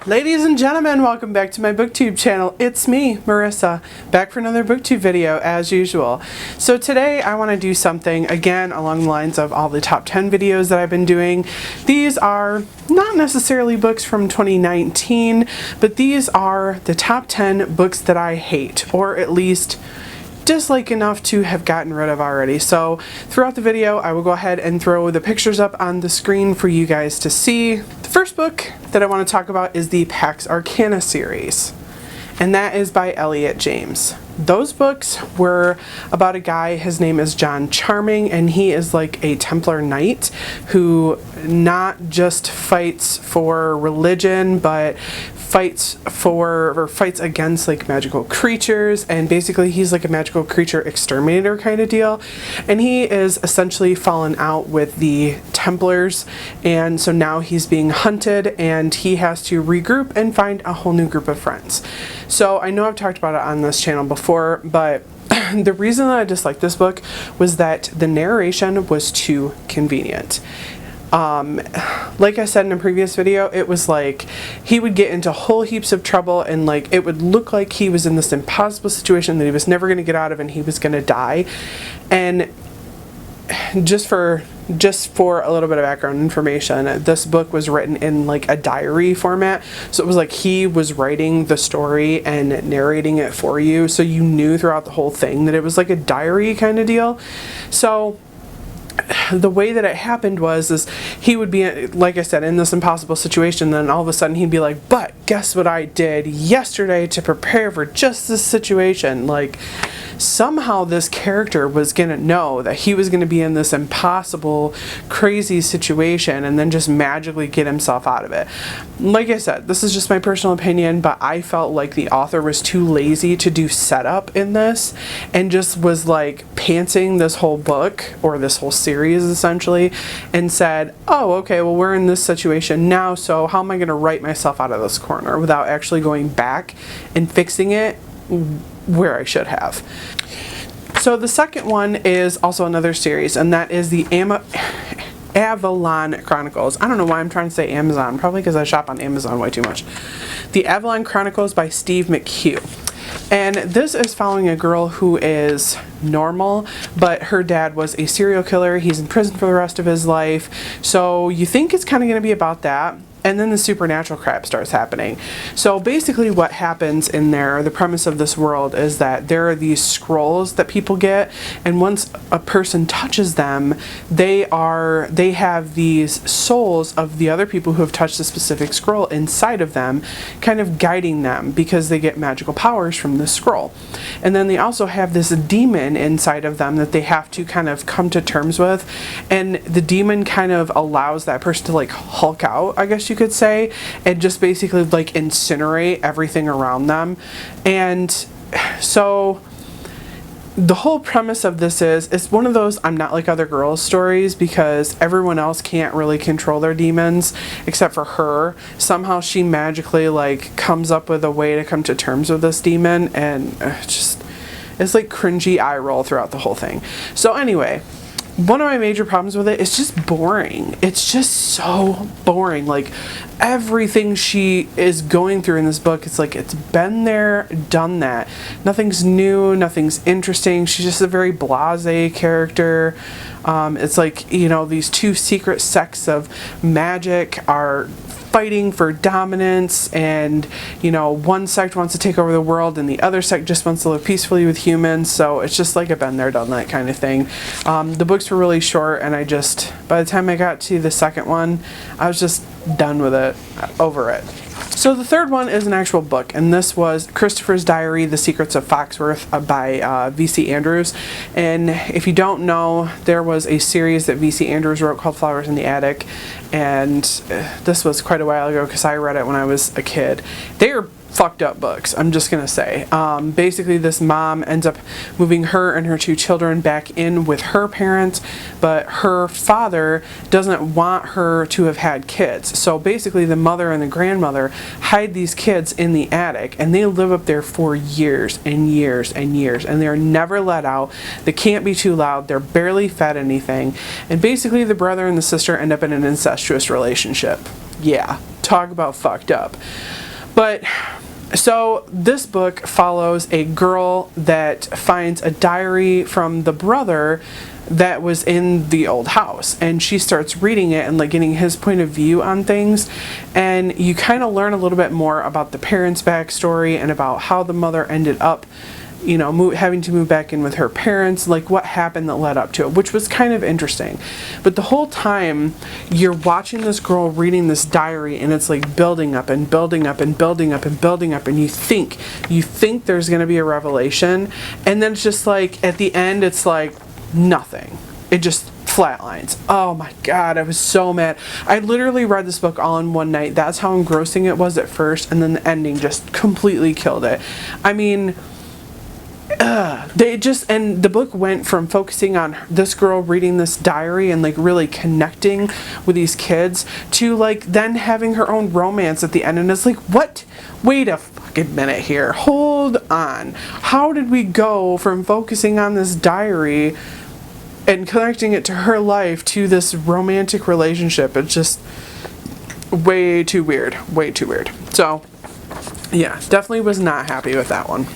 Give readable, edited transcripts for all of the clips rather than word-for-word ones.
Ladies and gentlemen, welcome back to my booktube channel. It's me, Marissa, back for another booktube video as usual. So today I want to do something again along the lines of all the top 10 videos that I've been doing. These are not necessarily books from 2019, but these are the top 10 books that I hate, or at least dislike enough to have gotten rid of already. So throughout the video I will go ahead and throw the pictures up on the screen for you guys to see. The first book that I want to talk about is the Pax Arcana series, and that is by Elliott James. Those books were about a guy, his name is John Charming, and he is like a Templar knight who not just fights for religion, but fights against like magical creatures, and basically he's like a magical creature exterminator kind of deal. And he is essentially fallen out with the Templars, and so now he's being hunted and he has to regroup and find a whole new group of friends. So I know I've talked about it on this channel before, but the reason that I disliked this book was that the narration was too convenient. Like I said in a previous video, it was like he would get into whole heaps of trouble, and like it would look like he was in this impossible situation that he was never going to get out of and he was going to die. And just for a little bit of background information, this book was written in like a diary format, so it was like he was writing the story and narrating it for you, so you knew throughout the whole thing that it was like a diary kind of deal. So the way that it happened was he would be, like I said, in this impossible situation, then all of a sudden he'd be like, but guess what I did yesterday to prepare for just this situation. Like somehow this character was gonna know that he was gonna be in this impossible, crazy situation and then just magically get himself out of it. Like I said, this is just my personal opinion, but I felt like the author was too lazy to do setup in this and just was like pantsing this whole book, or this whole series essentially, and said, oh okay, well we're in this situation now, so how am I gonna write myself out of this corner, without actually going back and fixing it where I should have. So the second one is also another series, and that is the Evelyn Chronicles. I don't know why I'm trying to say Amazon, probably because I shop on Amazon way too much. The Evelyn Chronicles by Steve McHugh. And this is following a girl who is normal, but her dad was a serial killer. He's in prison for the rest of his life. So you think it's kind of going to be about that. And then the supernatural crap starts happening. So basically what happens in there, the premise of this world, is that there are these scrolls that people get, and once a person touches them, they have these souls of the other people who have touched a specific scroll inside of them, kind of guiding them, because they get magical powers from this scroll. And then they also have this demon inside of them that they have to kind of come to terms with, and the demon kind of allows that person to like Hulk out, I guess you could say, and just basically like incinerate everything around them. And so the whole premise of this is, it's one of those I'm not like other girls stories, because everyone else can't really control their demons except for her. Somehow she magically like comes up with a way to come to terms with this demon, and it's like cringy eye roll throughout the whole thing. So anyway, one of my major problems with it is just boring. It's just so boring. Like everything she is going through in this book, it's like it's been there, done that. Nothing's new, nothing's interesting. She's just a very blasé character. It's like, you know, these two secret sects of magic are fighting for dominance, and you know, one sect wants to take over the world and the other sect just wants to live peacefully with humans. So it's just like a been there, done that kind of thing. The books were really short, and by the time I got to the second one, I was just done with it, over it. So the third one is an actual book, and this was Christopher's Diary, The Secrets of Foxworth by V.C. Andrews. And if you don't know, there was a series that V.C. Andrews wrote called Flowers in the Attic, and this was quite a while ago because I read it when I was a kid. They are fucked up books, I'm just gonna say. Basically this mom ends up moving her and her two children back in with her parents, but her father doesn't want her to have had kids. So basically the mother and the grandmother hide these kids in the attic, and they live up there for years and years and years, and they're never let out. They can't be too loud, they're barely fed anything, and basically the brother and the sister end up in an incestuous relationship. Yeah, talk about fucked up. But so this book follows a girl that finds a diary from the brother that was in the old house, and she starts reading it and like getting his point of view on things, and you kind of learn a little bit more about the parents' backstory and about how the mother ended up, you know, having to move back in with her parents, like what happened that led up to it, which was kind of interesting. But the whole time you're watching this girl reading this diary, and it's like building up and building up and building up and building up, and you think there's going to be a revelation, and then it's just like at the end it's like nothing. It just flatlines. Oh my god, I was so mad. I literally read this book all in one night. That's how engrossing it was at first, and then the ending just completely killed it. I mean, and the book went from focusing on this girl reading this diary and like really connecting with these kids to like then having her own romance at the end, and it's like, what? Wait a fucking minute here. Hold on. How did we go from focusing on this diary and connecting it to her life to this romantic relationship? It's just way too weird. Way too weird. So, yeah, definitely was not happy with that one.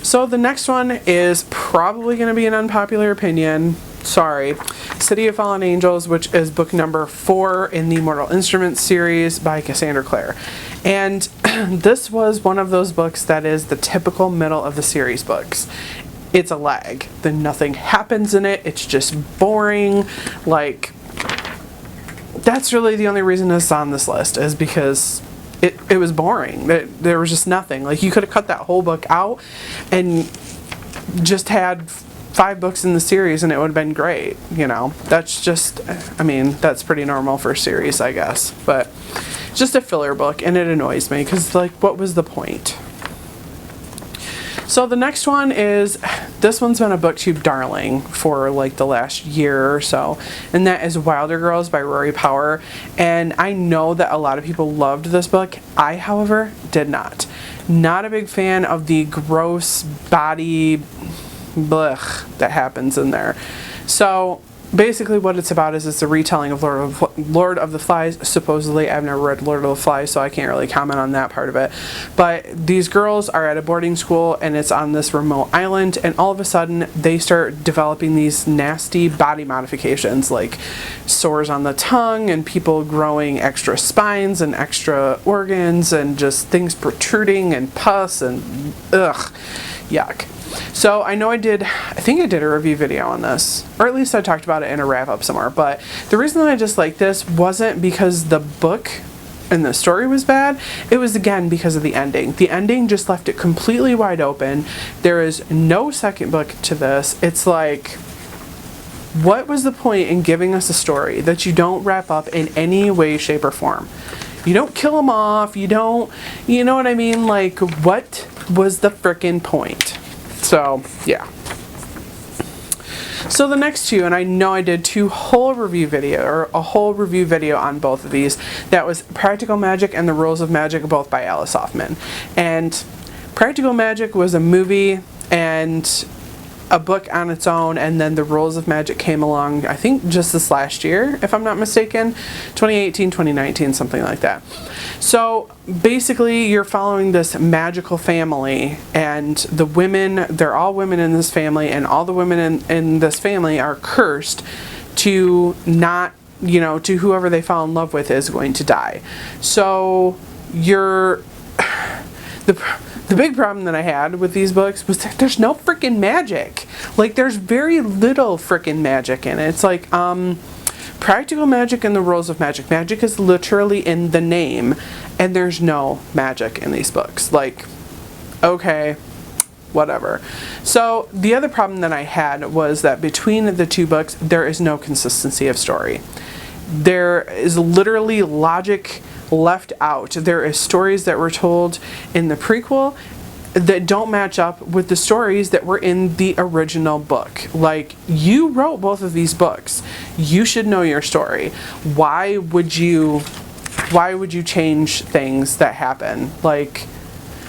So the next one is probably going to be an unpopular opinion. Sorry. City of Fallen Angels, which is book number 4 in the Mortal Instruments series by Cassandra Clare. And this was one of those books that is the typical middle of the series books. It's a lag. Then nothing happens in it. It's just boring. Like, that's really the only reason it's on this list, is because it was boring. There was just nothing. Like, you could have cut that whole book out and just had 5 books in the series and it would have been great, you know. That's just, I mean, that's pretty normal for a series, I guess. But it's just a filler book, and it annoys me because, like, what was the point? So the next one is, this one's been a booktube darling for like the last year or so, and that is Wilder Girls by Rory Power. And I know that a lot of people loved this book. I, however, did not. Not a big fan of the gross body blech that happens in there. So basically what it's about is it's a retelling of Lord of the Flies. Supposedly, I've never read Lord of the Flies, so I can't really comment on that part of it. But these girls are at a boarding school, and it's on this remote island, and all of a sudden they start developing these nasty body modifications, like sores on the tongue and people growing extra spines and extra organs and just things protruding and pus and ugh, yuck. So I know I think I did a review video on this, or at least I talked about it in a wrap-up somewhere, but the reason that I disliked this wasn't because the book and the story was bad. It was, again, because of the ending. The ending just left it completely wide open. There is no second book to this. It's like, what was the point in giving us a story that you don't wrap up in any way, shape, or form? You don't kill them off, you know what I mean? Like, what was the frickin' point? So, yeah. So the next two, and I know I did a whole review video on both of these. That was Practical Magic and the Rules of Magic, both by Alice Hoffman. And Practical Magic was a movie and a book on its own, and then the Rules of Magic came along, I think just this last year, if I'm not mistaken, 2018, 2019, something like that. So basically you're following this magical family, and the women, they're all women in this family, and all the women in this family are cursed to not, to whoever they fall in love with is going to die. So the big problem that I had with these books was that there's no freaking magic. Like, there's very little freaking magic in it. It's like, Practical Magic and the Rules of Magic. Magic is literally in the name, and there's no magic in these books. Like, okay, whatever. So, the other problem that I had was that between the two books, there is no consistency of story. There is literally logic left out. There is stories that were told in the prequel that don't match up with the stories that were in the original book. Like, you wrote both of these books. You should know your story. Why would you change things that happen? Like,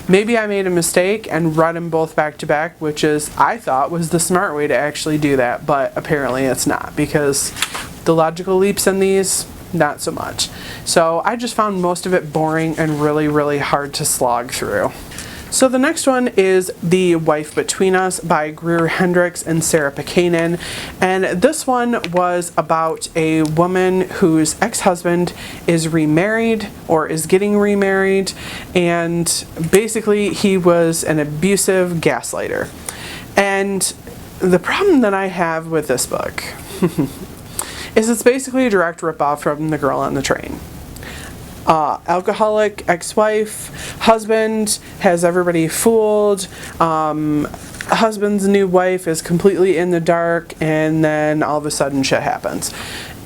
maybe I made a mistake and read them both back to back, which is, I thought, was the smart way to actually do that, but apparently it's not, because the logical leaps in these not so much. So I just found most of it boring and really, really hard to slog through. So the next one is The Wife Between Us by Greer, Hendricks, and Sara Pekkanen. And this one was about a woman whose ex-husband is remarried or is getting remarried, and basically he was an abusive gaslighter. And the problem that I have with this book is it's basically a direct ripoff from The Girl on the Train. Alcoholic ex-wife, husband has everybody fooled, husband's new wife is completely in the dark, and then all of a sudden shit happens.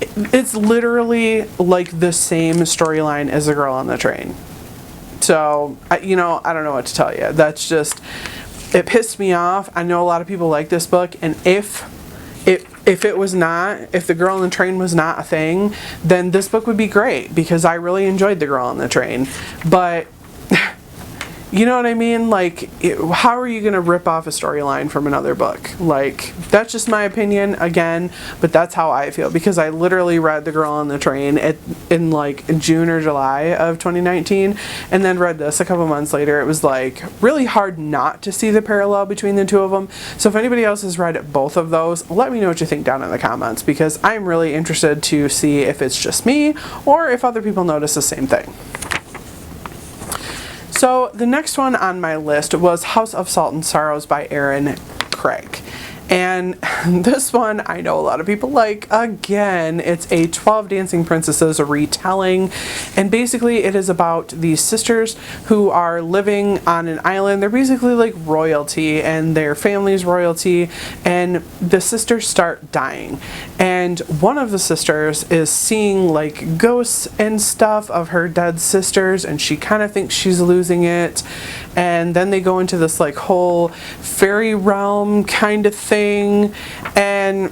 It's literally like the same storyline as The Girl on the Train. So, I don't know what to tell you. That's just, it pissed me off. I know a lot of people like this book, and if The Girl on the Train was not a thing, then this book would be great, because I really enjoyed The Girl on the Train. But, you know what I mean? Like, how are you going to rip off a storyline from another book? Like, that's just my opinion, again, but that's how I feel, because I literally read The Girl on the Train in like June or July of 2019, and then read this a couple months later. It was like really hard not to see the parallel between the two of them. So if anybody else has read both of those, let me know what you think down in the comments, because I'm really interested to see if it's just me or if other people notice the same thing. So the next one on my list was House of Salt and Sorrows by Erin. And this one I know a lot of people like. Again, it's a 12 Dancing Princesses retelling, and basically it is about these sisters who are living on an island. They're basically like royalty, and their family's royalty, and the sisters start dying, and one of the sisters is seeing like ghosts and stuff of her dead sisters, and she kind of thinks she's losing it, and then they go into this like whole fairy realm kind of thing, and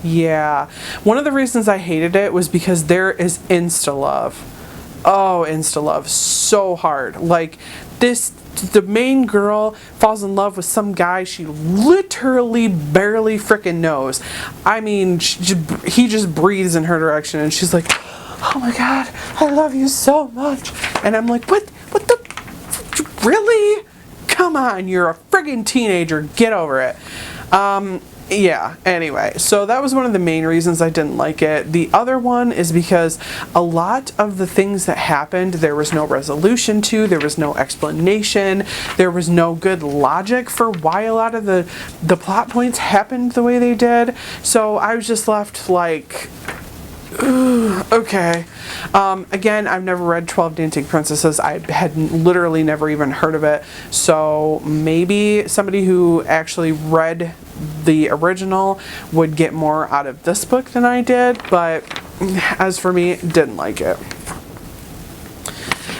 yeah, one of the reasons I hated it was because there is insta-love. Oh, insta-love so hard. Like, the main girl falls in love with some guy she literally barely freaking knows. I mean, he just breathes in her direction, and she's like, oh my god, I love you so much. And I'm like, what the, really? Come on, you're a friggin' teenager, get over it. Yeah, anyway, so that was one of the main reasons I didn't like it. The other one is because a lot of the things that happened, there was no resolution to, there was no explanation, there was no good logic for why a lot of the plot points happened the way they did. So I was just left like, okay. Again, I've never read 12 Dancing Princesses. I had literally never even heard of it. So maybe somebody who actually read the original would get more out of this book than I did. But as for me, didn't like it.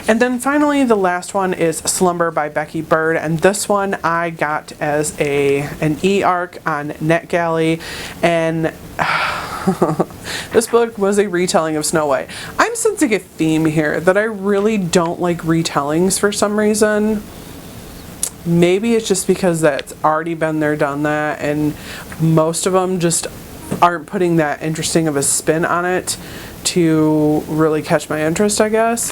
And then finally, the last one is Slumber by Becky Bird, and this one I got as an e-arc on NetGalley, and this book was a retelling of Snow White. I'm sensing a theme here that I really don't like retellings for some reason. Maybe it's just because that's already been there, done that, and most of them just aren't putting that interesting of a spin on it to really catch my interest, I guess.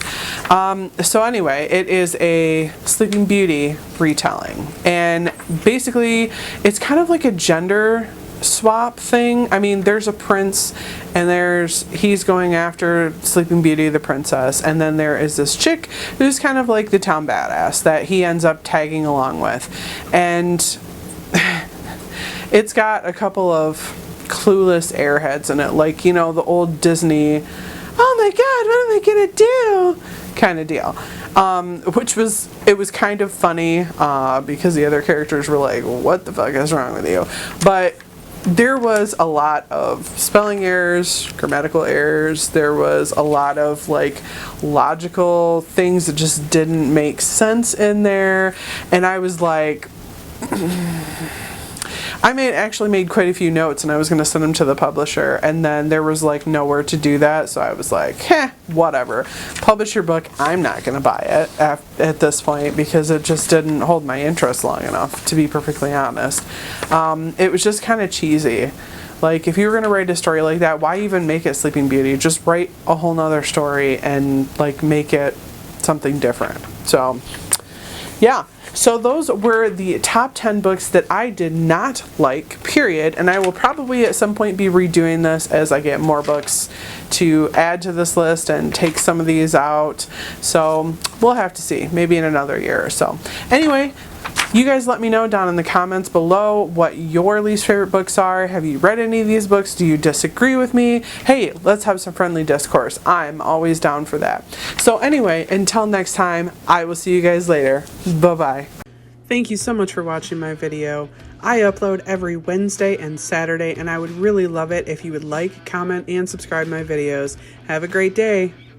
So anyway, it is a Sleeping Beauty retelling, and basically it's kind of like a gender swap thing. I mean, there's a prince, and he's going after Sleeping Beauty, the princess, and then there is this chick who's kind of like the town badass that he ends up tagging along with, and it's got a couple of clueless airheads in it, like, you know, the old Disney, oh my god, what am I gonna do kind of deal, it was kind of funny, because the other characters were like, what the fuck is wrong with you? But there was a lot of spelling errors, grammatical errors, there was a lot of like logical things that just didn't make sense in there, and I was like, I actually made quite a few notes, and I was going to send them to the publisher, and then there was like nowhere to do that, so I was like, whatever. Publish your book, I'm not going to buy it at this point, because it just didn't hold my interest long enough, to be perfectly honest. It was just kind of cheesy. Like, if you were going to write a story like that, why even make it Sleeping Beauty? Just write a whole nother story and like make it something different. So yeah, so those were the top 10 books that I did not like, period. And I will probably at some point be redoing this as I get more books to add to this list and take some of these out. So we'll have to see, maybe in another year or so. Anyway, you guys let me know down in the comments below what your least favorite books are. Have you read any of these books? Do you disagree with me? Hey, let's have some friendly discourse. I'm always down for that. So anyway, until next time, I will see you guys later. Bye-bye. Thank you so much for watching my video. I upload every Wednesday and Saturday, and I would really love it if you would like, comment, and subscribe my videos. Have a great day.